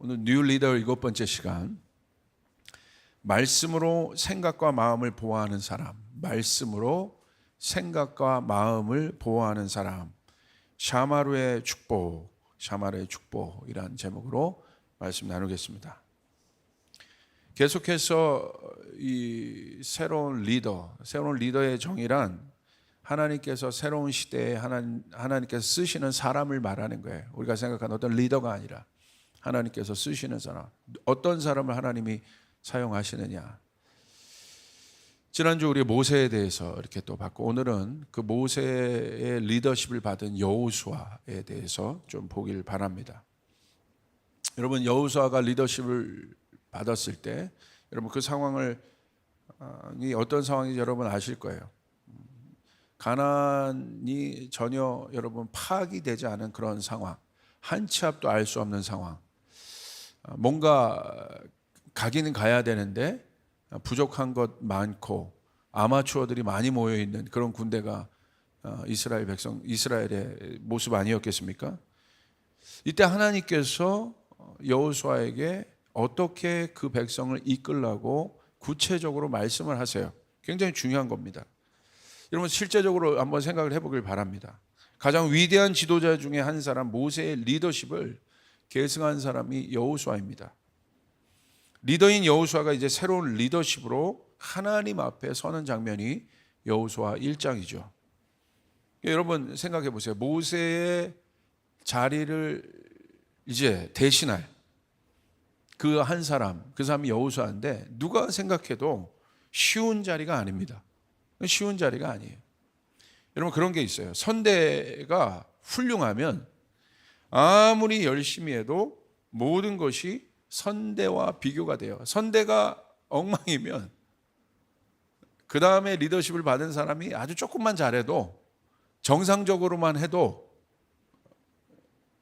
오늘 뉴 리더 7번째 시간, 말씀으로 생각과 마음을 보호하는 사람, 말씀으로 생각과 마음을 보호하는 사람, 샤마루의 축복이라는 제목으로 말씀 나누겠습니다. 계속해서 이 새로운 리더의 정의란 하나님께서 새로운 시대에 하나님께서 쓰시는 사람을 말하는 거예요. 우리가 생각하는 어떤 리더가 아니라 하나님께서 쓰시는 사람, 어떤 사람을 하나님이 사용하시느냐. 지난주 우리 모세에 대해서 이렇게 또 봤고, 오늘은 그 모세의 리더십을 받은 여호수아에 대해서 좀 보길 바랍니다. 여러분, 여호수아가 리더십을 받았을 때 여러분 그 상황이 어떤 상황인지 여러분 아실 거예요. 가나안이 전혀 여러분 파악이 되지 않은 그런 상황, 한 치 앞도 알 수 없는 상황, 뭔가 가기는 가야 되는데 부족한 것 많고 아마추어들이 많이 모여 있는 그런 군대가 이스라엘의 모습 아니었겠습니까? 이때 하나님께서 여호수아에게 어떻게 그 백성을 이끌라고 구체적으로 말씀을 하세요. 굉장히 중요한 겁니다. 여러분 실제적으로 한번 생각을 해보길 바랍니다. 가장 위대한 지도자 중에 한 사람, 모세의 리더십을 계승한 사람이 여호수아입니다. 리더인 여호수아가 이제 새로운 리더십으로 하나님 앞에 서는 장면이 여호수아 1장이죠. 여러분 생각해 보세요. 모세의 자리를 이제 대신할 그 한 사람, 그 사람이 여호수아인데 누가 생각해도 쉬운 자리가 아닙니다. 쉬운 자리가 아니에요. 여러분 그런 게 있어요. 선대가 훌륭하면 아무리 열심히 해도 모든 것이 선대와 비교가 돼요. 선대가 엉망이면 그 다음에 리더십을 받은 사람이 아주 조금만 잘해도, 정상적으로만 해도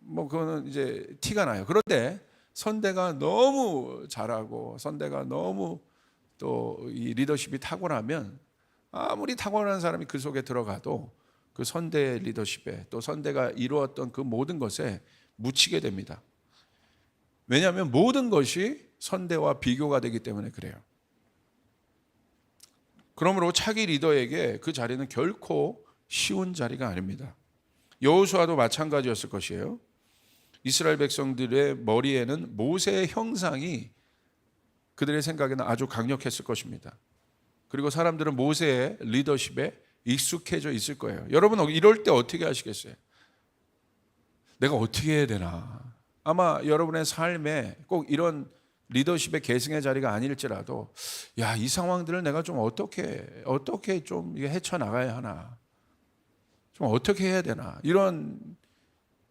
그거는 이제 티가 나요. 그런데 선대가 너무 잘하고 선대가 너무 또 이 리더십이 탁월하면 아무리 탁월한 사람이 그 속에 들어가도 그 선대의 리더십에, 또 선대가 이루었던 그 모든 것에 묻히게 됩니다. 왜냐하면 모든 것이 선대와 비교가 되기 때문에 그래요. 그러므로 차기 리더에게 그 자리는 결코 쉬운 자리가 아닙니다. 여호수아도 마찬가지였을 것이에요. 이스라엘 백성들의 머리에는 모세의 형상이 그들의 생각에는 아주 강력했을 것입니다. 그리고 사람들은 모세의 리더십에 익숙해져 있을 거예요. 여러분 이럴 때 어떻게 하시겠어요? 내가 어떻게 해야 되나? 아마 여러분의 삶에 꼭 이런 리더십의 계승의 자리가 아닐지라도, 이 상황들을 내가 좀 어떻게 좀 헤쳐나가야 하나? 좀 어떻게 해야 되나? 이런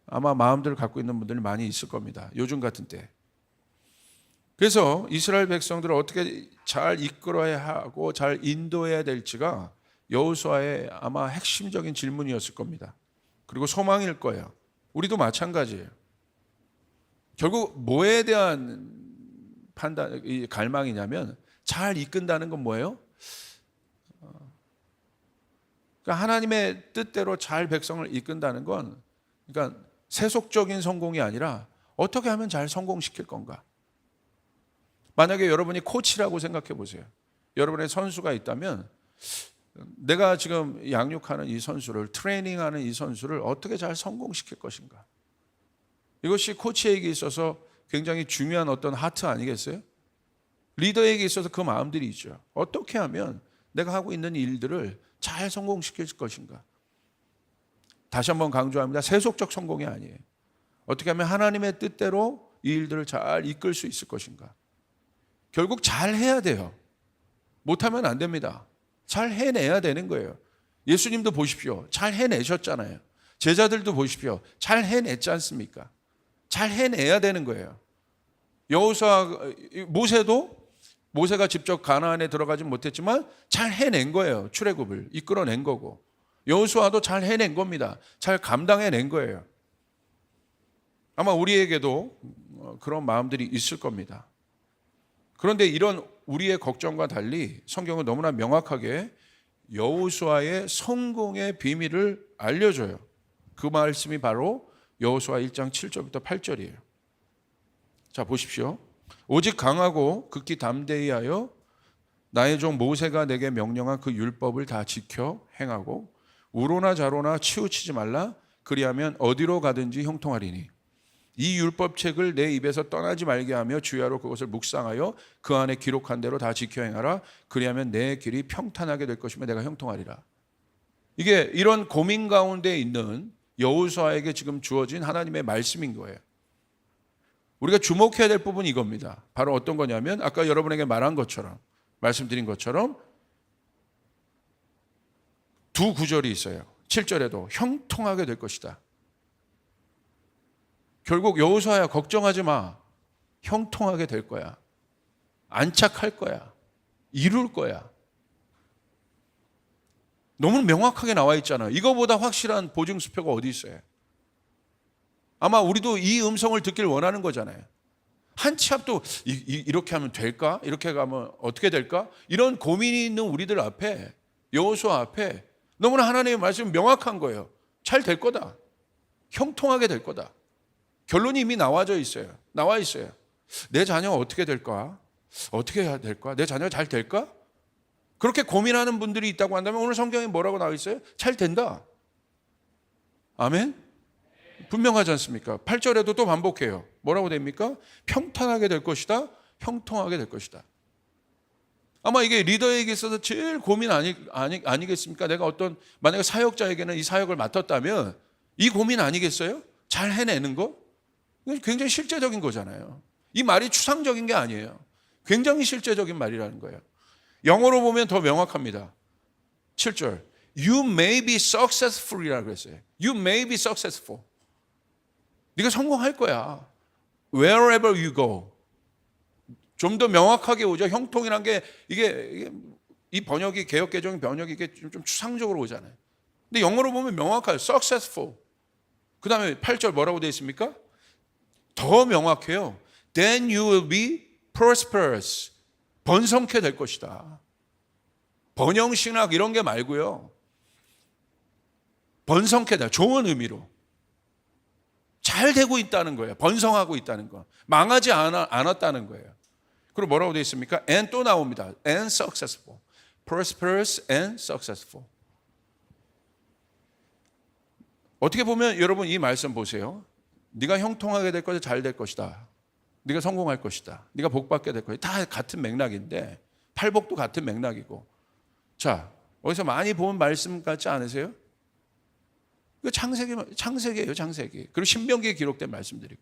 아마 마음들을 갖고 있는 분들이 많이 있을 겁니다. 요즘 같은 때. 그래서 이스라엘 백성들을 어떻게 잘 이끌어야 하고 잘 인도해야 될지가 여호수아의 아마 핵심적인 질문이었을 겁니다. 그리고 소망일 거예요. 우리도 마찬가지예요. 결국 뭐에 대한 갈망이냐면, 잘 이끈다는 건 뭐예요? 그러니까 하나님의 뜻대로 잘 백성을 이끈다는 건, 그러니까 세속적인 성공이 아니라 어떻게 하면 잘 성공시킬 건가? 만약에 여러분이 코치라고 생각해 보세요. 여러분의 선수가 있다면 내가 지금 양육하는 이 선수를, 트레이닝하는 이 선수를 어떻게 잘 성공시킬 것인가? 이것이 코치에게 있어서 굉장히 중요한 어떤 하트 아니겠어요? 리더에게 있어서 그 마음들이 있죠. 어떻게 하면 내가 하고 있는 일들을 잘 성공시킬 것인가? 다시 한번 강조합니다. 세속적 성공이 아니에요. 어떻게 하면 하나님의 뜻대로 이 일들을 잘 이끌 수 있을 것인가? 결국 잘 해야 돼요. 못하면 안 됩니다. 잘 해내야 되는 거예요. 예수님도 보십시오. 잘 해내셨잖아요. 제자들도 보십시오. 잘 해냈지 않습니까? 잘 해내야 되는 거예요. 모세가 직접 가나안에 들어가진 못했지만 잘 해낸 거예요. 출애굽을 이끌어낸 거고, 여호수아도 잘 해낸 겁니다. 잘 감당해낸 거예요. 아마 우리에게도 그런 마음들이 있을 겁니다. 그런데 이런 우리의 걱정과 달리 성경은 너무나 명확하게 여호수아의 성공의 비밀을 알려줘요. 그 말씀이 바로 여호수아 1장 7절부터 8절이에요. 자, 보십시오. 오직 강하고 극히 담대히 하여 나의 종 모세가 내게 명령한 그 율법을 다 지켜 행하고 우로나 좌로나 치우치지 말라. 그리하면 어디로 가든지 형통하리니 이 율법책을 내 입에서 떠나지 말게 하며 주야로 그것을 묵상하여 그 안에 기록한 대로 다 지켜 행하라. 그리하면 내 길이 평탄하게 될 것이며 내가 형통하리라. 이게 이런 고민 가운데 있는 여호수아에게 지금 주어진 하나님의 말씀인 거예요. 우리가 주목해야 될 부분이 이겁니다. 바로 어떤 거냐면 아까 여러분에게 말한 것처럼, 말씀드린 것처럼 두 구절이 있어요. 7절에도 형통하게 될 것이다. 결국 여호수아야 걱정하지 마. 형통하게 될 거야. 안착할 거야. 이룰 거야. 너무 명확하게 나와 있잖아. 이거보다 확실한 보증수표가 어디 있어요? 아마 우리도 이 음성을 듣길 원하는 거잖아요. 한 치 앞도 이렇게 하면 될까? 이렇게 가면 어떻게 될까? 이런 고민이 있는 우리들 앞에, 여호수아 앞에 너무나 하나님의 말씀이 명확한 거예요. 잘 될 거다. 형통하게 될 거다. 결론이 이미 나와 있어요. 내 자녀가 어떻게 될까? 어떻게 해야 될까? 내 자녀가 잘 될까? 그렇게 고민하는 분들이 있다고 한다면 오늘 성경에 뭐라고 나와 있어요? 잘 된다. 아멘? 분명하지 않습니까? 8절에도 또 반복해요. 뭐라고 됩니까? 평탄하게 될 것이다. 형통하게 될 것이다. 아마 이게 리더에게 있어서 제일 고민 아니겠습니까? 내가 만약에 사역자에게는 이 사역을 맡았다면 이 고민 아니겠어요? 잘 해내는 거? 굉장히 실제적인 거잖아요. 이 말이 추상적인 게 아니에요. 굉장히 실제적인 말이라는 거예요. 영어로 보면 더 명확합니다. 7절. You may be successful이라고 그랬어요. You may be successful. 네가 성공할 거야. Wherever you go. 좀 더 명확하게 오죠. 형통이란 게 이게 이 번역이 개역개정 번역이 이게 좀 추상적으로 오잖아요. 근데 영어로 보면 명확해요. Successful. 그 다음에 8절 뭐라고 되어 있습니까? 더 명확해요. Then you will be prosperous. 번성케 될 것이다. 번영신학 이런 게 말고요. 번성케 될, 좋은 의미로. 잘 되고 있다는 거예요. 번성하고 있다는 거. 망하지 않았다는 거예요. 그리고 뭐라고 되어 있습니까? And 또 나옵니다. And successful. Prosperous and successful. 어떻게 보면 여러분 이 말씀 보세요. 네가 형통하게 될 것이다. 잘 될 것이다. 네가 성공할 것이다. 네가 복받게 될 것이다. 다 같은 맥락인데 팔복도 같은 맥락이고. 자, 어디서 많이 본 말씀 같지 않으세요? 이거 창세기예요, 창세기. 그리고 신명기에 기록된 말씀들이고.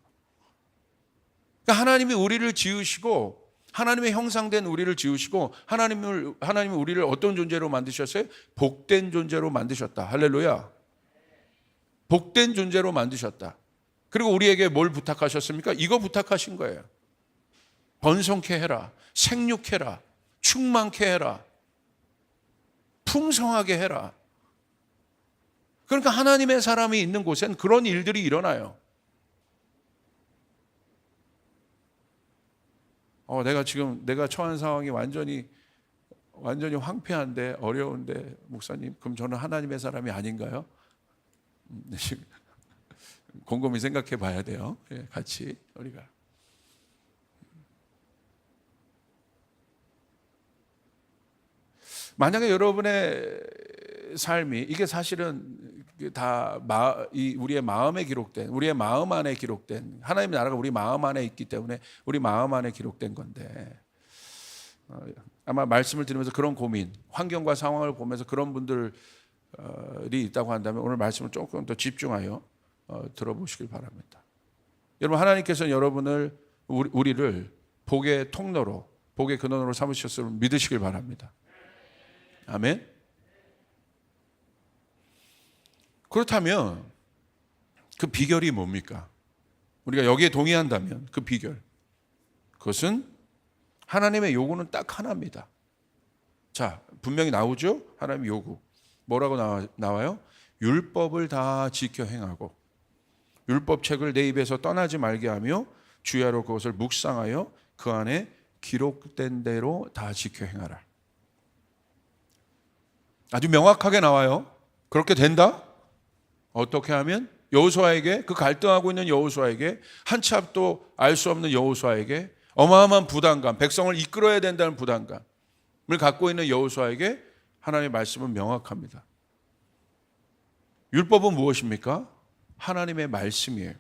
그러니까 하나님이 우리를 지으시고 하나님의 형상된 우리를 지으시고 하나님이 우리를 어떤 존재로 만드셨어요? 복된 존재로 만드셨다. 할렐루야. 복된 존재로 만드셨다. 그리고 우리에게 뭘 부탁하셨습니까? 이거 부탁하신 거예요. 번성케 해라. 생육해라. 충만케 해라. 풍성하게 해라. 그러니까 하나님의 사람이 있는 곳엔 그런 일들이 일어나요. 내가 처한 상황이 완전히 황폐한데 어려운데 목사님, 그럼 저는 하나님의 사람이 아닌가요? 곰곰이 생각해 봐야 돼요. 같이 우리가. 만약에 여러분의 삶이 이게 사실은 다 우리의 마음에 기록된, 우리의 마음 안에 기록된, 하나님의 나라가 우리 마음 안에 있기 때문에 우리 마음 안에 기록된 건데 아마 말씀을 들으면서 그런 고민, 환경과 상황을 보면서 그런 분들이 있다고 한다면 오늘 말씀을 조금 더 집중하여 들어보시길 바랍니다. 여러분, 하나님께서는 여러분을 우리를 복의 통로로, 복의 근원으로 삼으셨음을 믿으시길 바랍니다. 아멘. 그렇다면 그 비결이 뭡니까? 우리가 여기에 동의한다면 그 비결, 그것은 하나님의 요구는 딱 하나입니다. 자, 분명히 나오죠? 하나님의 요구. 뭐라고 나와요? 율법을 다 지켜 행하고 율법책을 내 입에서 떠나지 말게 하며 주야로 그것을 묵상하여 그 안에 기록된 대로 다 지켜 행하라. 아주 명확하게 나와요. 그렇게 된다? 어떻게 하면? 여호수아에게, 그 갈등하고 있는 여호수아에게, 한치 앞도 알 수 없는 여호수아에게 어마어마한 부담감, 백성을 이끌어야 된다는 부담감을 갖고 있는 여호수아에게 하나님의 말씀은 명확합니다. 율법은 무엇입니까? 하나님의 말씀이에요.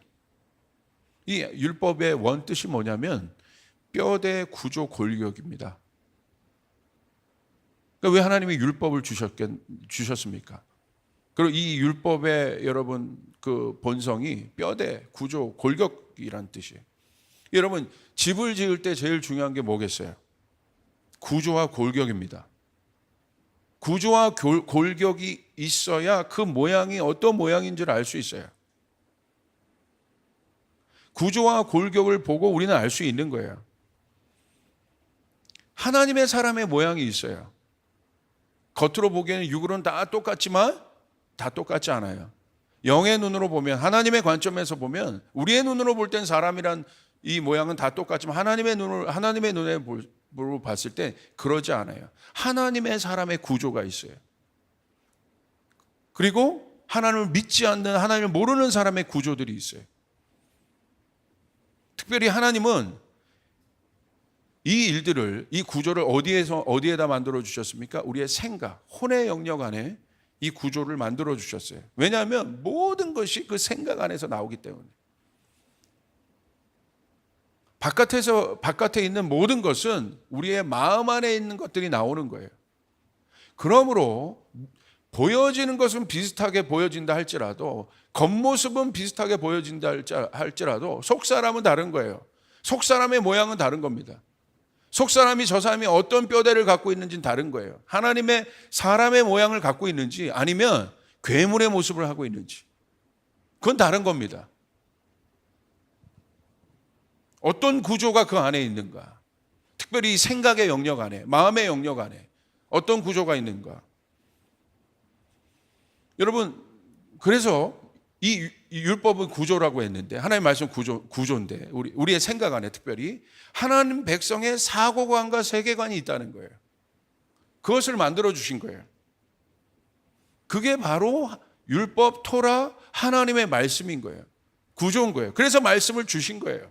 이 율법의 원뜻이 뭐냐면 뼈대 구조 골격입니다. 그러니까 왜 하나님이 율법을 주셨습니까? 그리고 이 율법의 여러분 그 본성이 뼈대 구조 골격이란 뜻이에요. 여러분 집을 지을 때 제일 중요한 게 뭐겠어요? 구조와 골격입니다. 구조와 골격이 있어야 그 모양이 어떤 모양인 줄 알 수 있어요. 구조와 골격을 보고 우리는 알 수 있는 거예요. 하나님의 사람의 모양이 있어요. 겉으로 보기에는 육으로는 다 똑같지만 다 똑같지 않아요. 영의 눈으로 보면, 하나님의 관점에서 보면, 우리의 눈으로 볼 땐 사람이란 이 모양은 다 똑같지만 하나님의 눈에 봤을 때 그러지 않아요. 하나님의 사람의 구조가 있어요. 그리고 하나님을 믿지 않는, 하나님을 모르는 사람의 구조들이 있어요. 특별히 하나님은 이 일들을, 이 구조를 어디에다 만들어 주셨습니까? 우리의 생각, 혼의 영역 안에 이 구조를 만들어 주셨어요. 왜냐하면 모든 것이 그 생각 안에서 나오기 때문에. 바깥에 있는 모든 것은 우리의 마음 안에 있는 것들이 나오는 거예요. 그러므로 보여지는 것은 비슷하게 보여진다 할지라도, 겉모습은 비슷하게 보여진다 할지라도 속 사람은 다른 거예요. 속 사람의 모양은 다른 겁니다. 속 사람이, 저 사람이 어떤 뼈대를 갖고 있는지는 다른 거예요. 하나님의 사람의 모양을 갖고 있는지 아니면 괴물의 모습을 하고 있는지, 그건 다른 겁니다. 어떤 구조가 그 안에 있는가, 특별히 생각의 영역 안에, 마음의 영역 안에 어떤 구조가 있는가. 여러분, 그래서 이 율법은 구조라고 했는데, 하나님 말씀 구조인데, 우리의 생각 안에 특별히 하나님 백성의 사고관과 세계관이 있다는 거예요. 그것을 만들어 주신 거예요. 그게 바로 율법, 토라, 하나님의 말씀인 거예요. 구조인 거예요. 그래서 말씀을 주신 거예요.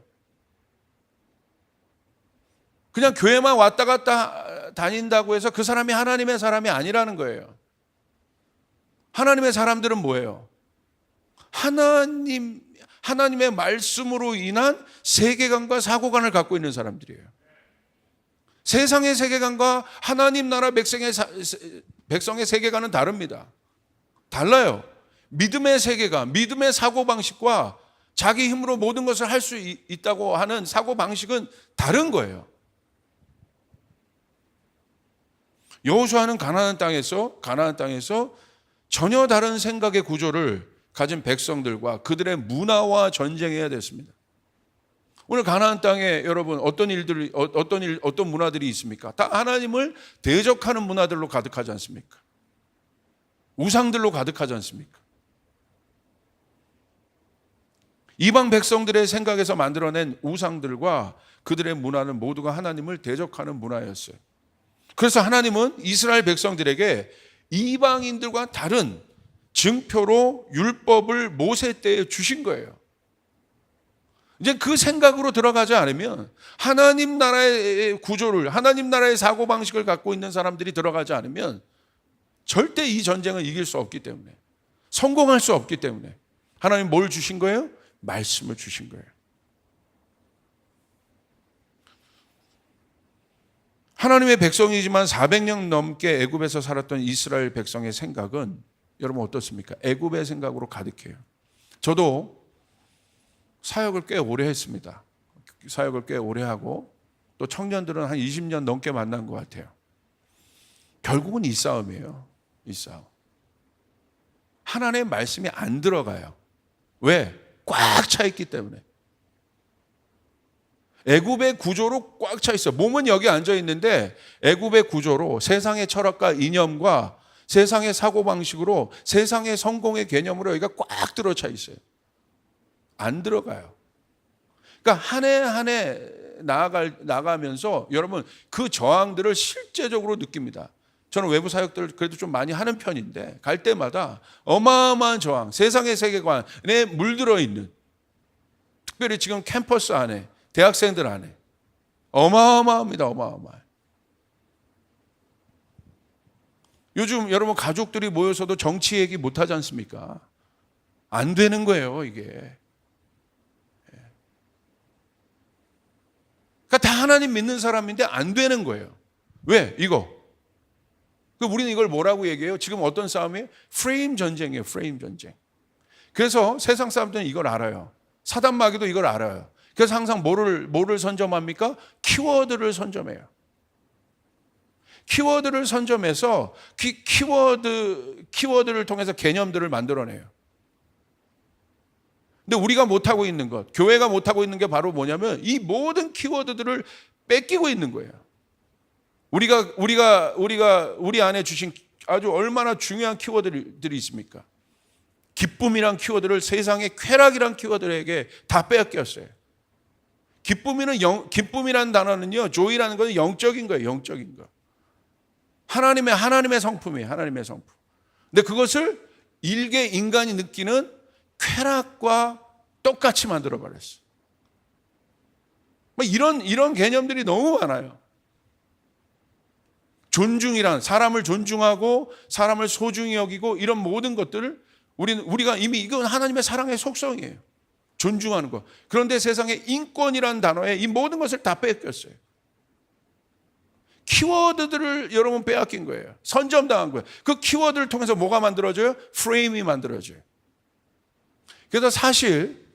그냥 교회만 왔다 갔다 다닌다고 해서 그 사람이 하나님의 사람이 아니라는 거예요. 하나님의 사람들은 뭐예요? 하나님의 말씀으로 인한 세계관과 사고관을 갖고 있는 사람들이에요. 세상의 세계관과 하나님 나라 백성의 세계관은 다릅니다. 달라요. 믿음의 세계관, 믿음의 사고방식과 자기 힘으로 모든 것을 할 수 있다고 하는 사고방식은 다른 거예요. 여호수아는 가나안 땅에서 전혀 다른 생각의 구조를 가진 백성들과 그들의 문화와 전쟁해야 됐습니다. 오늘 가나안 땅에 여러분 어떤 문화들이 있습니까? 다 하나님을 대적하는 문화들로 가득하지 않습니까? 우상들로 가득하지 않습니까? 이방 백성들의 생각에서 만들어낸 우상들과 그들의 문화는 모두가 하나님을 대적하는 문화였어요. 그래서 하나님은 이스라엘 백성들에게 이방인들과 다른 증표로 율법을 모세 때에 주신 거예요. 이제 그 생각으로 들어가지 않으면, 하나님 나라의 구조를, 하나님 나라의 사고방식을 갖고 있는 사람들이 들어가지 않으면 절대 이 전쟁을 이길 수 없기 때문에, 성공할 수 없기 때문에 하나님 뭘 주신 거예요? 말씀을 주신 거예요. 하나님의 백성이지만 400년 넘게 애굽에서 살았던 이스라엘 백성의 생각은 여러분 어떻습니까? 애굽의 생각으로 가득해요. 저도 사역을 꽤 오래 했습니다. 사역을 꽤 오래 하고 또 청년들은 한 20년 넘게 만난 것 같아요. 결국은 이 싸움이에요. 이 싸움. 하나님의 말씀이 안 들어가요. 왜? 꽉 차 있기 때문에. 애굽의 구조로 꽉 차 있어요. 몸은 여기 앉아 있는데 애굽의 구조로, 세상의 철학과 이념과 세상의 사고방식으로, 세상의 성공의 개념으로 여기가 꽉 들어차 있어요. 안 들어가요. 그러니까 한 해 한 해 나가면서 여러분 그 저항들을 실제적으로 느낍니다. 저는 외부 사역들을 그래도 좀 많이 하는 편인데 갈 때마다 어마어마한 저항, 세상의 세계관에 물들어 있는, 특별히 지금 캠퍼스 안에, 대학생들 안에 어마어마합니다. 어마어마해. 요즘 여러분 가족들이 모여서도 정치 얘기 못 하지 않습니까? 안 되는 거예요, 이게. 그러니까 다 하나님 믿는 사람인데 안 되는 거예요. 왜? 이거. 우리는 이걸 뭐라고 얘기해요? 지금 어떤 싸움이에요? 프레임 전쟁이에요. 프레임 전쟁. 그래서 세상 사람들은 이걸 알아요. 사단 마귀도 이걸 알아요. 그래서 항상 뭐를 선점합니까? 키워드를 선점해요. 키워드를 선점해서 키워드를 통해서 개념들을 만들어내요. 근데 우리가 못하고 있는 것, 교회가 못하고 있는 게 바로 뭐냐면 이 모든 키워드들을 뺏기고 있는 거예요. 우리 안에 주신 아주 얼마나 중요한 키워드들이 있습니까? 기쁨이란 키워드를 세상의 쾌락이란 키워드에게 다 빼앗겼어요. 기쁨이란 단어는요, joy라는 것은 영적인 거예요, 영적인 거. 하나님의 성품이에요, 하나님의 성품. 근데 그것을 일개 인간이 느끼는 쾌락과 똑같이 만들어 버렸어요. 이런 개념들이 너무 많아요. 존중이란, 사람을 존중하고 사람을 소중히 여기고 이런 모든 것들을 우리가 이미 이건 하나님의 사랑의 속성이에요. 존중하는 것. 그런데 세상에 인권이란 단어에 이 모든 것을 다 뺏겼어요. 키워드들을 여러분 빼앗긴 거예요. 선점당한 거예요. 그 키워드를 통해서 뭐가 만들어져요? 프레임이 만들어져요. 그래서 사실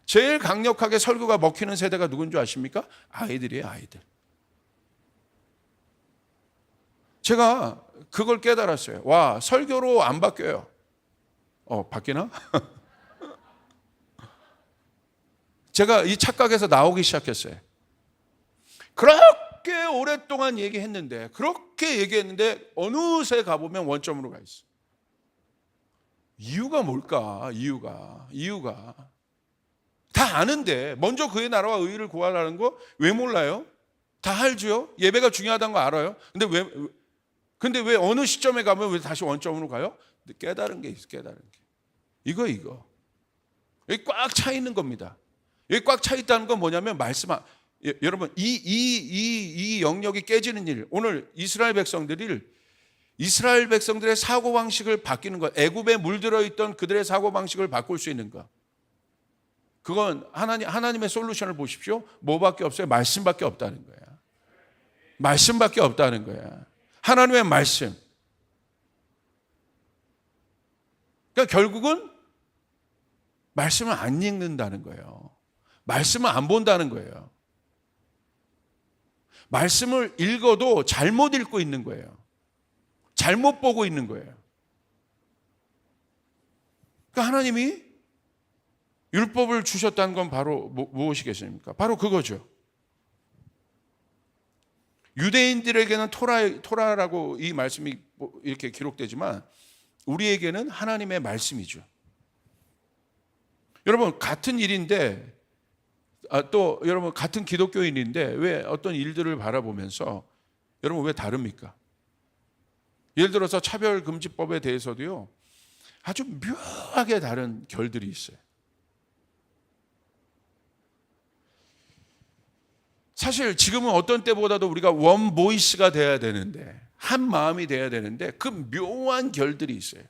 제일 강력하게 설교가 먹히는 세대가 누군 줄 아십니까? 아이들이에요, 아이들. 제가 그걸 깨달았어요. 와, 설교로 안 바뀌어요. 바뀌나? 제가 이 착각에서 나오기 시작했어요. 그렇게 오랫동안 얘기했는데, 어느새 가보면 원점으로 가 있어. 이유가 뭘까? 이유가. 다 아는데, 먼저 그의 나라와 의의를 구하라는 거 왜 몰라요? 다 알죠? 예배가 중요하다는 거 알아요? 근데 왜 어느 시점에 가면 왜 다시 원점으로 가요? 깨달은 게 있어, 깨달은 게. 이거. 여기 꽉 차 있는 겁니다. 여기 꽉 차 있다는 건 뭐냐면 여러분, 이 영역이 깨지는 일, 오늘 이스라엘 백성들의 사고방식을 바뀌는 것, 애굽에 물들어 있던 그들의 사고방식을 바꿀 수 있는 것. 그건 하나님의 솔루션을 보십시오. 뭐밖에 없어요? 말씀밖에 없다는 거야. 말씀밖에 없다는 거야. 하나님의 말씀. 그러니까 결국은 말씀을 안 읽는다는 거예요. 말씀을 안 본다는 거예요. 말씀을 읽어도 잘못 읽고 있는 거예요. 잘못 보고 있는 거예요. 그러니까 하나님이 율법을 주셨다는 건 바로 무엇이겠습니까? 바로 그거죠. 유대인들에게는 토라라고 이 말씀이 이렇게 기록되지만 우리에게는 하나님의 말씀이죠. 여러분, 같은 일인데 또 여러분 같은 기독교인인데 왜 어떤 일들을 바라보면서 여러분 왜 다릅니까? 예를 들어서 차별금지법에 대해서도요, 아주 묘하게 다른 결들이 있어요. 사실 지금은 어떤 때보다도 우리가 원 보이스가 돼야 되는데, 한 마음이 돼야 되는데 그 묘한 결들이 있어요.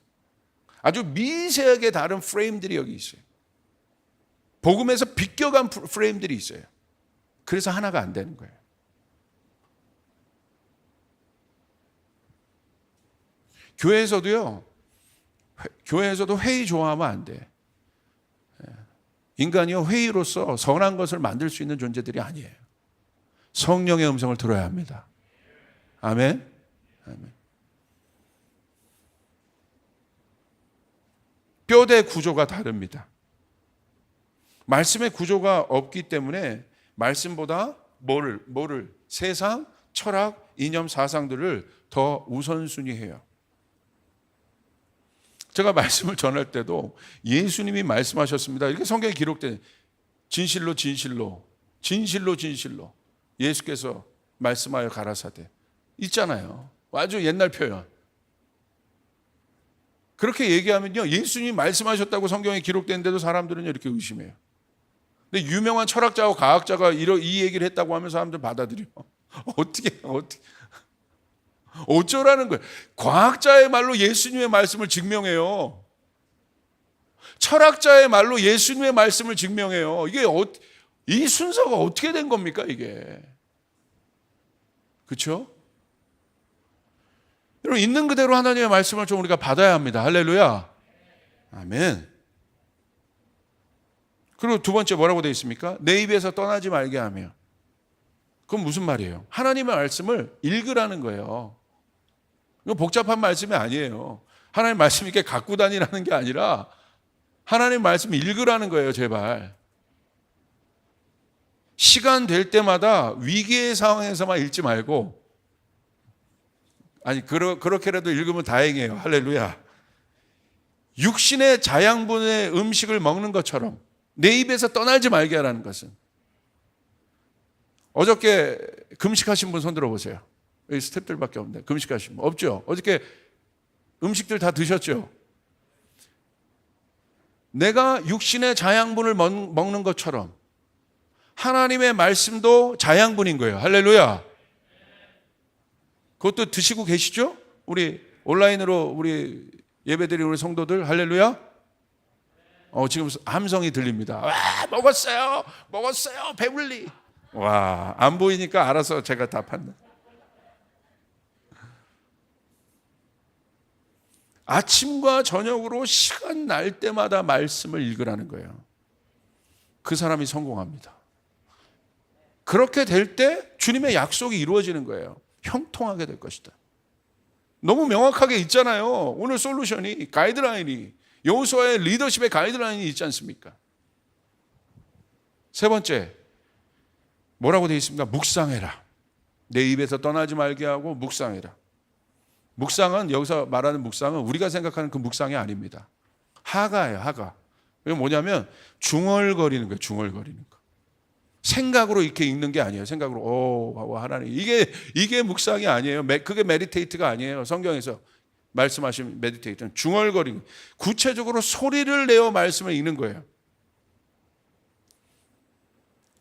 아주 미세하게 다른 프레임들이 여기 있어요. 복음에서 비껴간 프레임들이 있어요. 그래서 하나가 안 되는 거예요. 교회에서도 회의 좋아하면 안 돼. 인간이요, 회의로서 선한 것을 만들 수 있는 존재들이 아니에요. 성령의 음성을 들어야 합니다. 아멘. 아멘. 뼈대 구조가 다릅니다. 말씀의 구조가 없기 때문에 말씀보다 뭐를 세상, 철학, 이념, 사상들을 더 우선순위해요. 제가 말씀을 전할 때도 예수님이 말씀하셨습니다. 이렇게 성경에 기록된 진실로 예수께서 말씀하여 가라사대 있잖아요. 아주 옛날 표현. 그렇게 얘기하면요, 예수님이 말씀하셨다고 성경에 기록되는데도 사람들은 이렇게 의심해요. 근데 유명한 철학자와 과학자가 이 얘기를 했다고 하면 사람들 받아들여. 어떻게 어쩌라는 거예요. 과학자의 말로 예수님의 말씀을 증명해요. 철학자의 말로 예수님의 말씀을 증명해요. 이 순서가 어떻게 된 겁니까, 이게? 그렇죠? 여러분, 있는 그대로 하나님의 말씀을 좀 우리가 받아야 합니다. 할렐루야. 아멘. 그리고 두 번째 뭐라고 되어 있습니까? 내 입에서 떠나지 말게 하며. 그건 무슨 말이에요? 하나님의 말씀을 읽으라는 거예요. 이건 복잡한 말씀이 아니에요. 하나님 말씀 이렇게 갖고 다니라는 게 아니라 하나님 말씀 읽으라는 거예요, 제발. 시간 될 때마다 위기의 상황에서만 읽지 말고, 아니 그렇게라도 읽으면 다행이에요. 할렐루야. 육신의 자양분의 음식을 먹는 것처럼 내 입에서 떠나지 말게 하라는 것은. 어저께 금식하신 분 손 들어보세요. 여기 스태프들밖에 없는데 금식하신 분 없죠? 어저께 음식들 다 드셨죠? 내가 육신의 자양분을 먹는 것처럼 하나님의 말씀도 자양분인 거예요. 할렐루야. 그것도 드시고 계시죠? 우리 온라인으로 우리 예배드리는 우리 성도들, 할렐루야. 지금 함성이 들립니다. 와, 먹었어요, 배불리. 와, 안 보이니까 알아서 제가 다 판다. 아침과 저녁으로 시간 날 때마다 말씀을 읽으라는 거예요. 그 사람이 성공합니다. 그렇게 될 때 주님의 약속이 이루어지는 거예요. 형통하게 될 것이다. 너무 명확하게 있잖아요. 오늘 솔루션이, 가이드라인이, 여호수아의 리더십의 가이드라인이 있지 않습니까? 세 번째, 뭐라고 되어 있습니까? 묵상해라. 내 입에서 떠나지 말게 하고 묵상해라. 묵상은, 여기서 말하는 묵상은 우리가 생각하는 그 묵상이 아닙니다. 하가예요, 하가. 이게 뭐냐면 중얼거리는 거예요, 중얼거리는 거. 생각으로 이렇게 읽는 게 아니에요. 생각으로 하나님, 이게 묵상이 아니에요. 그게 메디테이트가 아니에요. 성경에서 말씀하신 메디테이트는 중얼거리는, 구체적으로 소리를 내어 말씀을 읽는 거예요.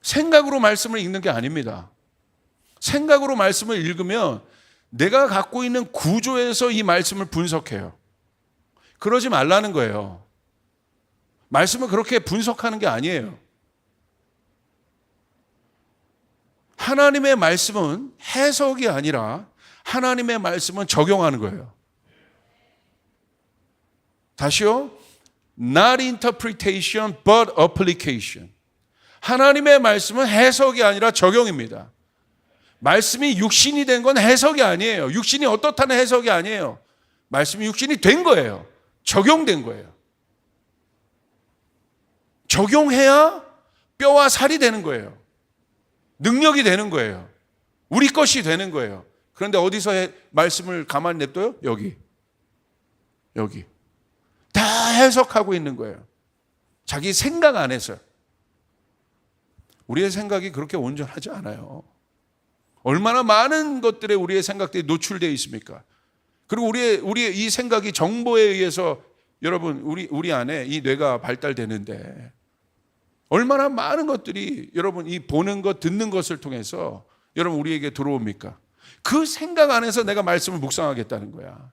생각으로 말씀을 읽는 게 아닙니다. 생각으로 말씀을 읽으면 내가 갖고 있는 구조에서 이 말씀을 분석해요. 그러지 말라는 거예요. 말씀을 그렇게 분석하는 게 아니에요. 하나님의 말씀은 해석이 아니라 하나님의 말씀은 적용하는 거예요. 다시요. Not interpretation but application. 하나님의 말씀은 해석이 아니라 적용입니다. 말씀이 육신이 된 건 해석이 아니에요. 육신이 어떻다는 해석이 아니에요. 말씀이 육신이 된 거예요. 적용된 거예요. 적용해야 뼈와 살이 되는 거예요. 능력이 되는 거예요. 우리 것이 되는 거예요. 그런데 어디서 말씀을 가만히 냅둬요? 여기. 다 해석하고 있는 거예요. 자기 생각 안에서. 우리의 생각이 그렇게 온전하지 않아요. 얼마나 많은 것들에 우리의 생각들이 노출되어 있습니까? 그리고 우리의 이 생각이 정보에 의해서, 여러분, 우리 안에 이 뇌가 발달되는데 얼마나 많은 것들이, 여러분, 이 보는 것, 듣는 것을 통해서 여러분 우리에게 들어옵니까? 그 생각 안에서 내가 말씀을 묵상하겠다는 거야.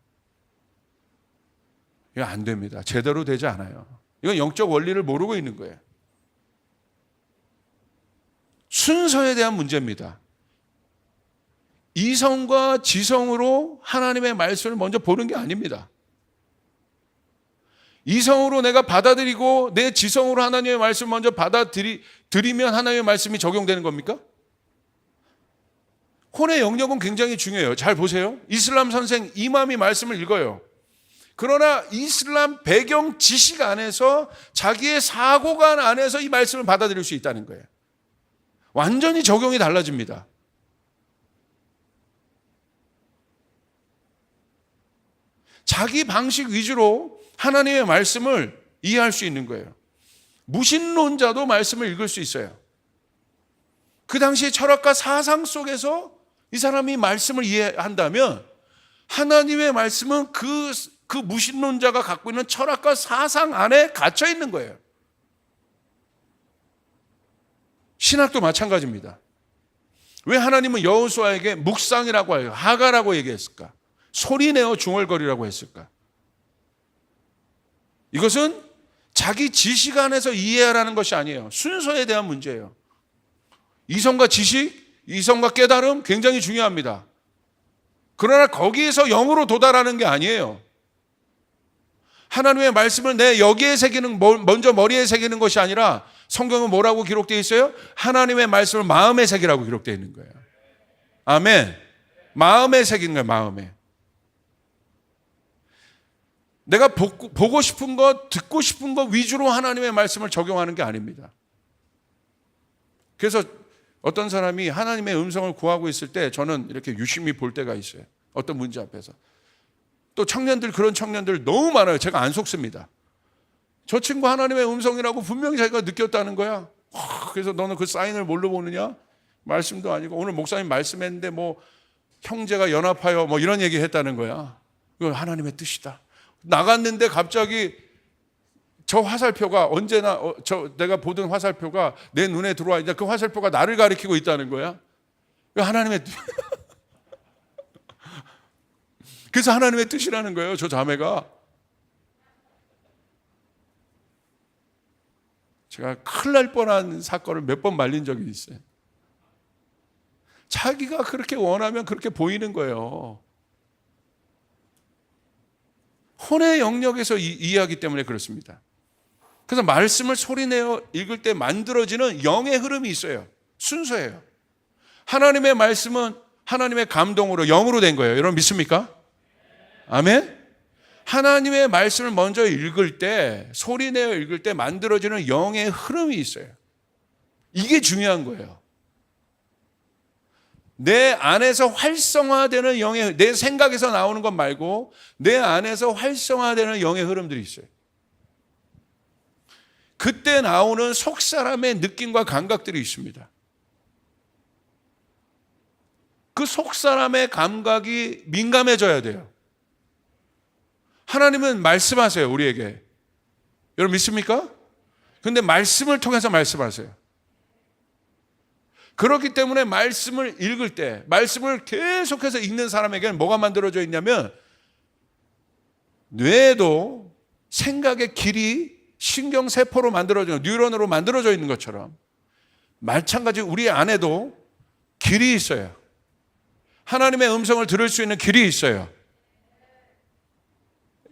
이거 안 됩니다. 제대로 되지 않아요. 이건 영적 원리를 모르고 있는 거예요. 순서에 대한 문제입니다. 이성과 지성으로 하나님의 말씀을 먼저 보는 게 아닙니다. 이성으로 내가 받아들이고 내 지성으로 하나님의 말씀을 먼저 받아들이면 하나님의 말씀이 적용되는 겁니까? 혼의 영역은 굉장히 중요해요. 잘 보세요. 이슬람 선생 이맘이 말씀을 읽어요. 그러나 이슬람 배경 지식 안에서, 자기의 사고관 안에서 이 말씀을 받아들일 수 있다는 거예요. 완전히 적용이 달라집니다. 자기 방식 위주로 하나님의 말씀을 이해할 수 있는 거예요. 무신론자도 말씀을 읽을 수 있어요. 그 당시의 철학과 사상 속에서 이 사람이 말씀을 이해한다면 하나님의 말씀은 그 무신론자가 갖고 있는 철학과 사상 안에 갇혀 있는 거예요. 신학도 마찬가지입니다. 왜 하나님은 여호수아에게 묵상이라고 해요? 하가라고 얘기했을까? 소리내어 중얼거리라고 했을까? 이것은 자기 지식 안에서 이해하라는 것이 아니에요. 순서에 대한 문제예요. 이성과 지식, 이성과 깨달음 굉장히 중요합니다. 그러나 거기에서 영으로 도달하는 게 아니에요. 하나님의 말씀을 내 여기에 새기는, 먼저 머리에 새기는 것이 아니라 성경은 뭐라고 기록되어 있어요? 하나님의 말씀을 마음에 새기라고 기록되어 있는 거예요. 아멘. 마음에 새기는 거예요. 마음에. 내가 보고 싶은 것, 듣고 싶은 것 위주로 하나님의 말씀을 적용하는 게 아닙니다. 그래서 어떤 사람이 하나님의 음성을 구하고 있을 때 저는 이렇게 유심히 볼 때가 있어요. 어떤 문제 앞에서. 또 청년들, 그런 청년들 너무 많아요. 제가 안 속습니다. 저 친구 하나님의 음성이라고 분명히 자기가 느꼈다는 거야. 그래서 너는 그 사인을 뭘로 보느냐? 말씀도 아니고 오늘 목사님 말씀했는데 뭐 형제가 연합하여 뭐 이런 얘기 했다는 거야. 이거 하나님의 뜻이다. 나갔는데 갑자기 저 화살표가 언제나 내가 보던 화살표가 내 눈에 들어와 있는데 그 화살표가 나를 가리키고 있다는 거야. 하나님의 뜻. 그래서 하나님의 뜻이라는 거예요. 저 자매가. 제가 큰일 날 뻔한 사건을 몇 번 말린 적이 있어요. 자기가 그렇게 원하면 그렇게 보이는 거예요. 혼의 영역에서 이해하기 때문에 그렇습니다. 그래서 말씀을 소리내어 읽을 때 만들어지는 영의 흐름이 있어요. 순서예요. 하나님의 말씀은 하나님의 감동으로 영으로 된 거예요. 여러분 믿습니까? 아멘? 하나님의 말씀을 먼저 읽을 때, 소리내어 읽을 때 만들어지는 영의 흐름이 있어요. 이게 중요한 거예요. 내 안에서 활성화되는 영의, 내 생각에서 나오는 것 말고 내 안에서 활성화되는 영의 흐름들이 있어요. 그때 나오는 속 사람의 느낌과 감각들이 있습니다. 그 속 사람의 감각이 민감해져야 돼요. 하나님은 말씀하세요, 우리에게. 여러분 믿습니까? 근데 말씀을 통해서 말씀하세요. 그렇기 때문에 말씀을 읽을 때, 말씀을 계속해서 읽는 사람에게는 뭐가 만들어져 있냐면 뇌에도 생각의 길이 신경세포로 만들어져, 뉴런으로 만들어져 있는 것처럼 마찬가지 우리 안에도 길이 있어요. 하나님의 음성을 들을 수 있는 길이 있어요.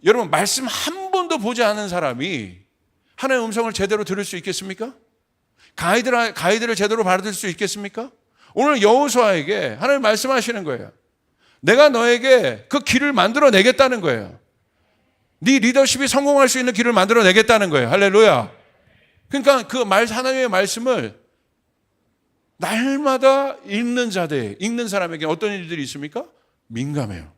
여러분 말씀 한 번도 보지 않은 사람이 하나님의 음성을 제대로 들을 수 있겠습니까? 가이드를 제대로 받을 수 있겠습니까? 오늘 여호수아에게 하나님 말씀하시는 거예요. 내가 너에게 그 길을 만들어내겠다는 거예요. 네 리더십이 성공할 수 있는 길을 만들어내겠다는 거예요. 할렐루야. 그러니까 그 하나님의 말씀을 날마다 읽는 사람에게 어떤 일들이 있습니까? 민감해요.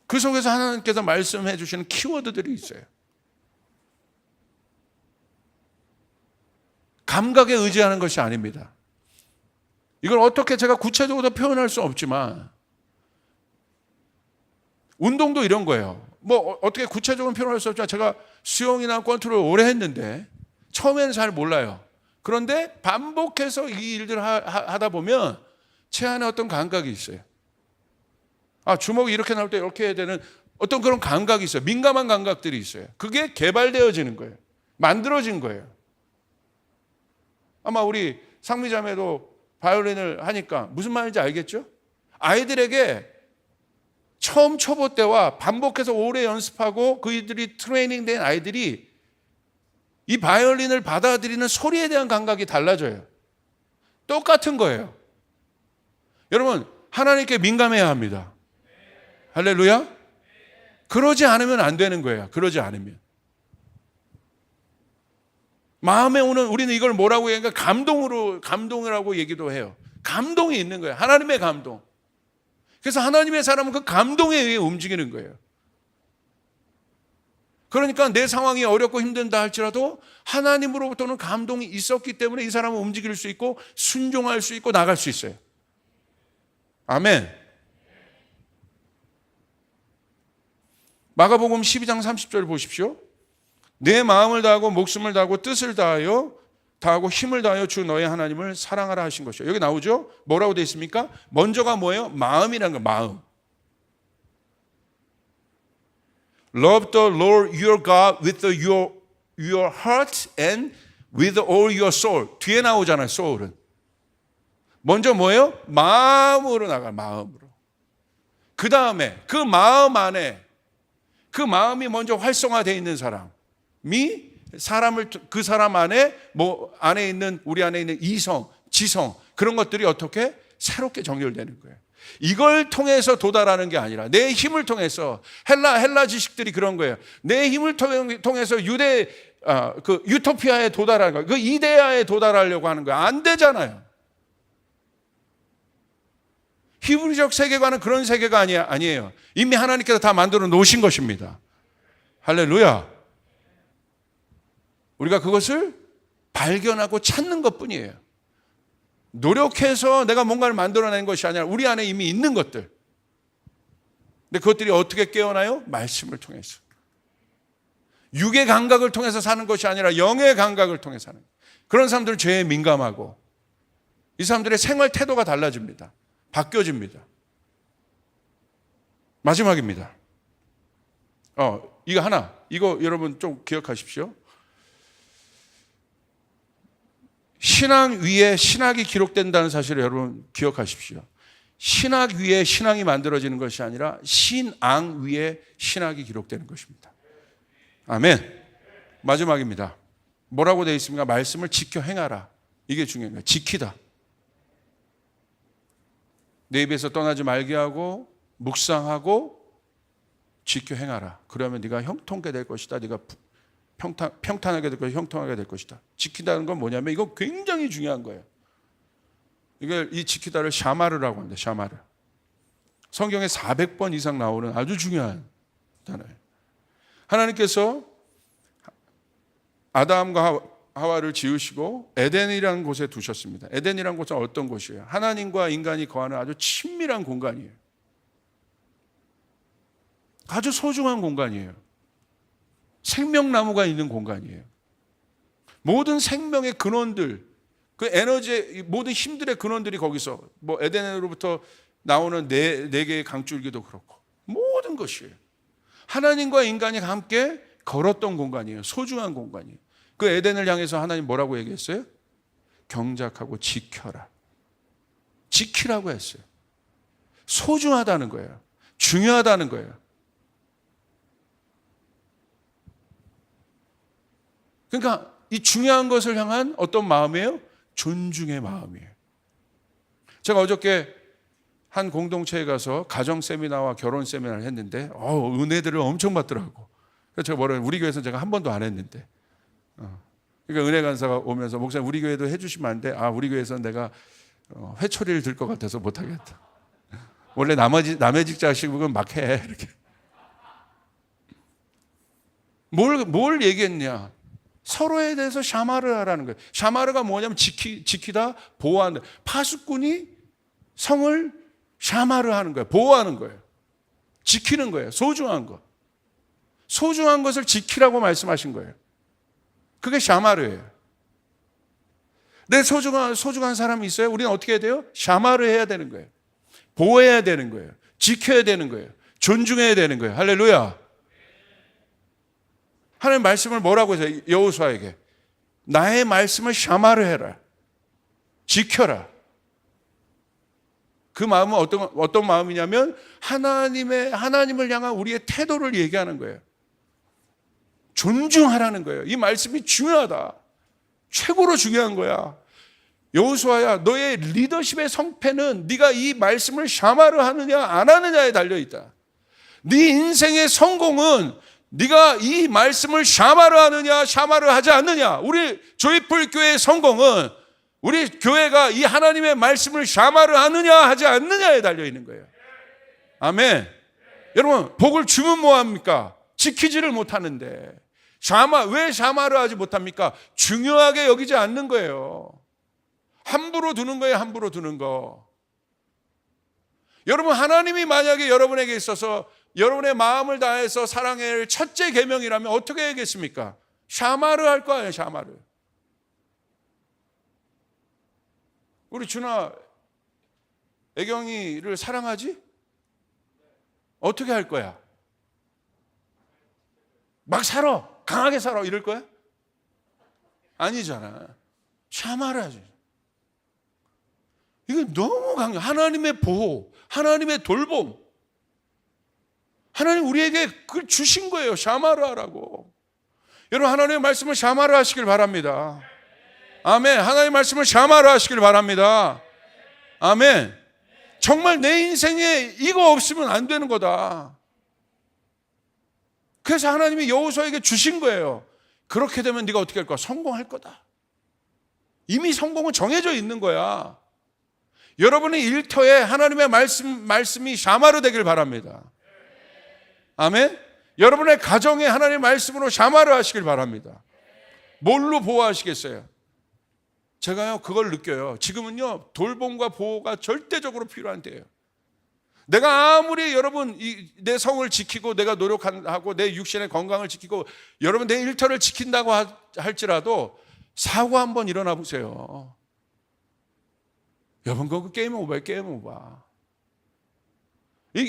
그 속에서 하나님께서 말씀해 주시는 키워드들이 있어요. 감각에 의지하는 것이 아닙니다. 이걸 어떻게 제가 구체적으로 표현할 수 없지만 운동도 이런 거예요. 뭐 어떻게 구체적으로 표현할 수 없지만 제가 수영이나 권투를 오래 했는데 처음에는 잘 몰라요. 그런데 반복해서 이 일들을 하다 보면 제 안에 어떤 감각이 있어요. 주먹이 이렇게 나올 때 이렇게 해야 되는 어떤 그런 감각이 있어요. 민감한 감각들이 있어요. 그게 개발되어지는 거예요. 만들어진 거예요. 아마 우리 상미자매도 바이올린을 하니까 무슨 말인지 알겠죠? 아이들에게 처음 초보 때와 반복해서 오래 연습하고 그들이 트레이닝된 아이들이 이 바이올린을 받아들이는 소리에 대한 감각이 달라져요. 똑같은 거예요. 여러분 하나님께 민감해야 합니다. 할렐루야. 그러지 않으면 안 되는 거예요. 그러지 않으면. 마음에 오는, 우리는 이걸 뭐라고 얘기하니까 감동이라고 얘기도 해요. 감동이 있는 거예요. 하나님의 감동. 그래서 하나님의 사람은 그 감동에 의해 움직이는 거예요. 그러니까 내 상황이 어렵고 힘든다 할지라도 하나님으로부터는 감동이 있었기 때문에 이 사람은 움직일 수 있고 순종할 수 있고 나갈 수 있어요. 아멘. 마가복음 12장 30절 보십시오. 내 마음을 다하고 목숨을 다하고 뜻을 다하고 힘을 다하여 주 너의 하나님을 사랑하라 하신 것이요. 여기 나오죠? 뭐라고 되어 있습니까? 먼저가 뭐예요? 마음이라는 거, 마음. Love the Lord your God with your heart and with all your soul. 뒤에 나오잖아요, soul은. 먼저 뭐예요? 마음으로 나가요, 마음으로. 그 다음에 그 마음 안에, 그 마음이 먼저 활성화되어 있는 사람이 사람을, 그 사람 안에 안에 있는, 우리 안에 있는 이성, 지성, 그런 것들이 어떻게 새롭게 정렬되는 거예요. 이걸 통해서 도달하는 게 아니라 내 힘을 통해서, 헬라 지식들이 그런 거예요. 내 힘을 통해서 그 유토피아에 도달하는 거예요. 그 이데아에 도달하려고 하는 거예요. 안 되잖아요. 히브리적 세계관은 그런 세계가 아니에요. 이미 하나님께서 다 만들어 놓으신 것입니다. 할렐루야. 우리가 그것을 발견하고 찾는 것뿐이에요. 노력해서 내가 뭔가를 만들어낸 것이 아니라 우리 안에 이미 있는 것들. 근데 그것들이 어떻게 깨어나요? 말씀을 통해서. 육의 감각을 통해서 사는 것이 아니라 영의 감각을 통해서 사는 거예요. 그런 사람들은 죄에 민감하고 이 사람들의 생활 태도가 달라집니다. 바뀌어집니다. 마지막입니다. 이거 여러분 좀 기억하십시오. 신앙 위에 신학이 기록된다는 사실을 여러분 기억하십시오. 신학 위에 신앙이 만들어지는 것이 아니라 신앙 위에 신학이 기록되는 것입니다. 아멘. 마지막입니다. 뭐라고 되어 있습니까? 말씀을 지켜 행하라. 이게 중요한 거예요. 지키다. 내 입에서 떠나지 말게 하고 묵상하고 지켜 행하라. 그러면 네가 형통하게 될 것이다. 네가 평탄하게 될 것이다. 형통하게 될 것이다. 지키다는 건 뭐냐면 이거 굉장히 중요한 거예요. 이 지키다를 샤마르라고 합니다. 샤마르. 성경에 400번 이상 나오는 아주 중요한 단어예요. 하나님께서 아담과 하와를 지으시고 에덴이라는 곳에 두셨습니다. 에덴이라는 곳은 어떤 곳이에요? 하나님과 인간이 거하는 아주 친밀한 공간이에요. 아주 소중한 공간이에요. 생명나무가 있는 공간이에요. 모든 생명의 근원들, 그 에너지의 모든 힘들의 근원들이 거기서, 에덴으로부터 나오는 네 개의 강줄기도 그렇고 모든 것이에요. 하나님과 인간이 함께 걸었던 공간이에요. 소중한 공간이에요. 그 에덴을 향해서 하나님 뭐라고 얘기했어요? 경작하고 지켜라. 지키라고 했어요. 소중하다는 거예요. 중요하다는 거예요. 그러니까 이 중요한 것을 향한 어떤 마음이에요? 존중의 마음이에요. 제가 어저께 한 공동체에 가서 가정 세미나와 결혼 세미나를 했는데 은혜들을 엄청 받더라고. 그래서 제가 우리 교회에서 제가 한 번도 안 했는데 그러니까 은혜 간사가 오면서 목사님 우리 교회도 해주시면 안 돼? 우리 교회에서는 내가 회초리를 들 것 같아서 못하겠다. 원래 남의 집 자식은 막 해. 이렇게. 뭘 얘기했냐? 서로에 대해서 샤마르 하라는 거예요. 샤마르가 뭐냐면 지키다, 보호한다. 파수꾼이 성을 샤마르 하는 거예요. 보호하는 거예요. 지키는 거예요. 소중한 것. 소중한 것을 지키라고 말씀하신 거예요. 그게 샤마르예요. 내 소중한 사람이 있어요? 우리는 어떻게 해야 돼요? 샤마르 해야 되는 거예요. 보호해야 되는 거예요. 지켜야 되는 거예요. 존중해야 되는 거예요. 할렐루야. 하나님 말씀을 뭐라고 해서 여호수아에게 나의 말씀을 샤마르 해라. 지켜라. 그 마음은 어떤 마음이냐면 하나님을 향한 우리의 태도를 얘기하는 거예요. 존중하라는 거예요. 이 말씀이 중요하다. 최고로 중요한 거야. 여호수아야, 너의 리더십의 성패는 네가 이 말씀을 샤마르 하느냐 안 하느냐에 달려 있다. 네 인생의 성공은 네가 이 말씀을 샤마르 하느냐 샤마르 하지 않느냐. 우리 조이풀 교회의 성공은 우리 교회가 이 하나님의 말씀을 샤마르 하느냐 하지 않느냐에 달려 있는 거예요. 아멘. 여러분, 복을 주면 뭐합니까? 지키지를 못하는데 왜 샤마르 하지 못합니까? 중요하게 여기지 않는 거예요. 함부로 두는 거예요. 함부로 두는 거. 여러분, 하나님이 만약에 여러분에게 있어서 여러분의 마음을 다해서 사랑해야 할 첫째 계명이라면 어떻게 해야겠습니까? 샤마르 할 거예요. 샤마르. 우리 준아 애경이를 사랑하지? 어떻게 할 거야? 막 살아, 강하게 살아 이럴 거야? 아니잖아. 샤마르 하지. 이거 너무 강해. 하나님의 보호, 하나님의 돌봄. 하나님 우리에게 그걸 주신 거예요. 샤마르 하라고. 여러분, 하나님의 말씀을 샤마르 하시길 바랍니다. 아멘. 하나님의 말씀을 샤마르 하시길 바랍니다. 아멘. 정말 내 인생에 이거 없으면 안 되는 거다. 그래서 하나님이 여호수아에게 주신 거예요. 그렇게 되면 네가 어떻게 할 거야? 성공할 거다. 이미 성공은 정해져 있는 거야. 여러분의 일터에 하나님의 말씀이 샤마르 되길 바랍니다. 아멘. 여러분의 가정에 하나님의 말씀으로 샤마르 하시길 바랍니다. 뭘로 보호하시겠어요? 제가요 그걸 느껴요. 지금은요 돌봄과 보호가 절대적으로 필요한 때예요. 내가 아무리 여러분 내 성을 지키고 내가 노력하고 내 육신의 건강을 지키고 여러분 내 일터를 지킨다고 할지라도 사고 한번 일어나 보세요. 여러분 그거 게임 오버예요. 게임 오버.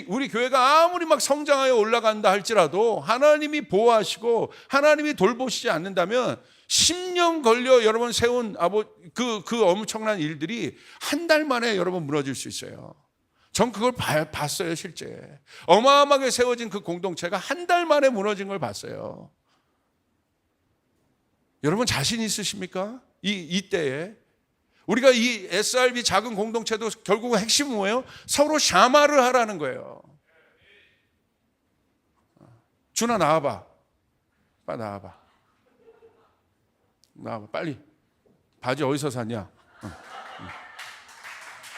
우리 교회가 아무리 막 성장하여 올라간다 할지라도 하나님이 보호하시고 하나님이 돌보시지 않는다면 10년 걸려 여러분 세운 그 엄청난 일들이 한 달 만에 여러분 무너질 수 있어요. 전 그걸 봤어요. 실제 어마어마하게 세워진 그 공동체가 한 달 만에 무너진 걸 봤어요. 여러분 자신 있으십니까? 이때에 우리가 이 SRB 작은 공동체도 결국 핵심은 뭐예요? 서로 샤마를 하라는 거예요. 준아 나와봐. 빨리 나와봐. 나와봐 빨리. 바지 어디서 샀냐?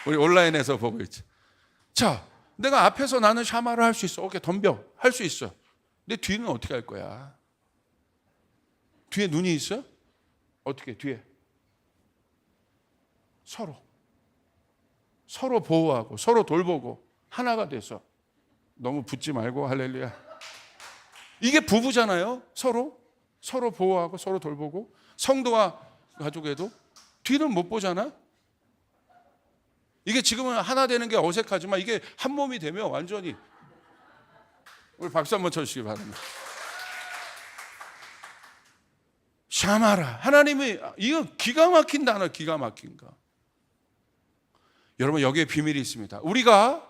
우리 온라인에서 보고 있지. 자, 내가 앞에서 나는 샤마를 할 수 있어. 오케이, 덤벼. 할 수 있어. 내 뒤는 어떻게 할 거야? 뒤에 눈이 있어? 어떻게 뒤에? 서로 보호하고 서로 돌보고 하나가 돼서 너무 붙지 말고 할렐루야. 이게 부부잖아요. 서로 보호하고 서로 돌보고 성도와 가족에도 뒤는 못 보잖아. 이게 지금은 하나 되는 게 어색하지만 이게 한 몸이 되면 완전히 우리 박수 한번 쳐주시기 바랍니다. 샤마라. 하나님이 이거 기가 막힌 단어, 기가 막힌 거. 여러분 여기에 비밀이 있습니다. 우리가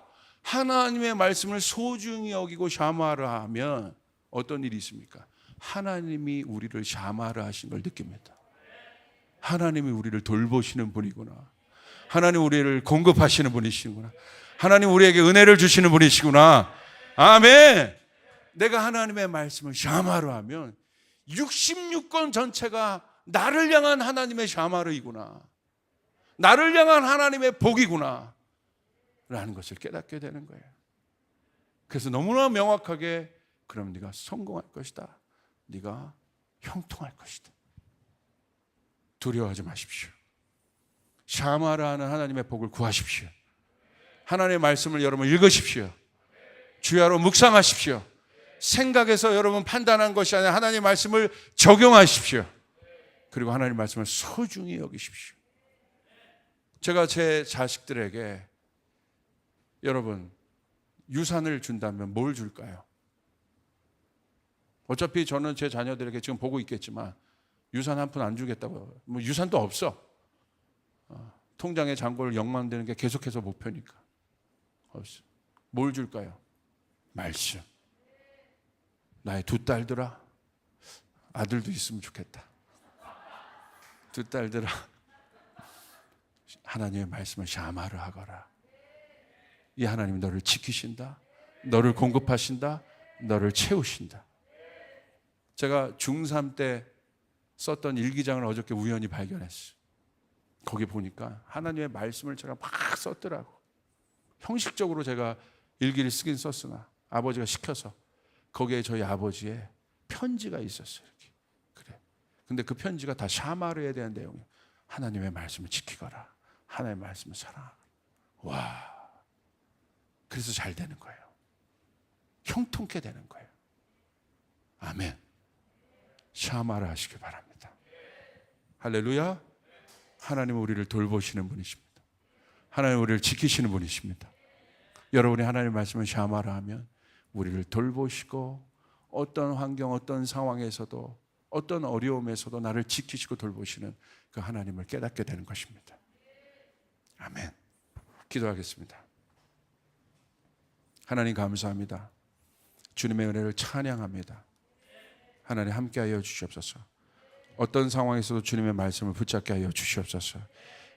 하나님의 말씀을 소중히 여기고 샤마라 하면 어떤 일이 있습니까? 하나님이 우리를 샤마라 하신 걸 느낍니다. 하나님이 우리를 돌보시는 분이구나. 하나님 우리를 공급하시는 분이시구나. 하나님 우리에게 은혜를 주시는 분이시구나. 아멘. 내가 하나님의 말씀을 샤마라 하면 66권 전체가 나를 향한 하나님의 샤마르이구나. 나를 향한 하나님의 복이구나 라는 것을 깨닫게 되는 거예요. 그래서 너무나 명확하게 그럼 네가 성공할 것이다. 네가 형통할 것이다. 두려워하지 마십시오. 샤마라하는 하나님의 복을 구하십시오. 하나님의 말씀을 여러분 읽으십시오. 주야로 묵상하십시오. 생각에서 여러분 판단한 것이 아니라 하나님의 말씀을 적용하십시오. 그리고 하나님의 말씀을 소중히 여기십시오. 제가 제 자식들에게 여러분 유산을 준다면 뭘 줄까요? 어차피 저는 제 자녀들에게 지금 보고 있겠지만 유산 한 푼 안 주겠다고. 뭐 유산도 없어. 통장에 잔고를 0만 되는 게 계속해서 목표니까. 없어. 뭘 줄까요? 말씀. 나의 두 딸들아, 아들도 있으면 좋겠다. 두 딸들아, 하나님의 말씀을 샤마르 하거라. 이 하나님이 너를 지키신다. 너를 공급하신다. 너를 채우신다. 제가 중3 때 썼던 일기장을 어저께 우연히 발견했어요. 거기 보니까 하나님의 말씀을 제가 막 썼더라고. 형식적으로 제가 일기를 쓰긴 썼으나 아버지가 시켜서 거기에 저희 아버지의 편지가 있었어요. 이렇게. 그래. 근데 그 편지가 다 샤마르에 대한 내용이에요. 하나님의 말씀을 지키거라. 하나님의 말씀을 사랑하라. 와. 그래서 잘 되는 거예요. 형통케 되는 거예요. 아멘. 샤마라 하시기 바랍니다. 할렐루야. 하나님은 우리를 돌보시는 분이십니다. 하나님은 우리를 지키시는 분이십니다. 여러분이 하나님의 말씀을 샤마라 하면 우리를 돌보시고 어떤 환경, 어떤 상황에서도, 어떤 어려움에서도 나를 지키시고 돌보시는 그 하나님을 깨닫게 되는 것입니다. 아멘. 기도하겠습니다. 하나님 감사합니다. 주님의 은혜를 찬양합니다. 하나님 함께하여 주시옵소서. 어떤 상황에서도 주님의 말씀을 붙잡게 하여 주시옵소서.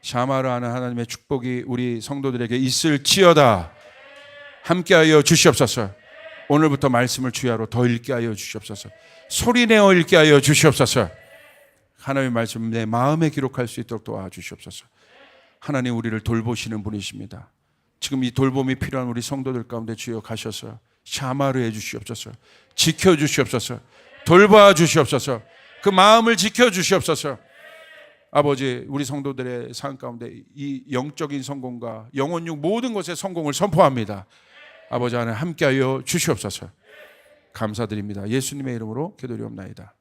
샤마라 하는 하나님의 축복이 우리 성도들에게 있을지어다. 함께하여 주시옵소서. 오늘부터 말씀을 주야로 더 읽게 하여 주시옵소서. 소리내어 읽게 하여 주시옵소서. 하나님의 말씀 내 마음에 기록할 수 있도록 도와주시옵소서. 하나님 우리를 돌보시는 분이십니다. 지금 이 돌봄이 필요한 우리 성도들 가운데 주여 가셔서 샤마르 해 주시옵소서. 지켜 주시옵소서. 돌봐 주시옵소서. 그 마음을 지켜 주시옵소서. 아버지, 우리 성도들의 삶 가운데 이 영적인 성공과 영혼육 모든 것의 성공을 선포합니다. 아버지 하나님 함께하여 주시옵소서. 감사드립니다. 예수님의 이름으로 기도드리옵나이다.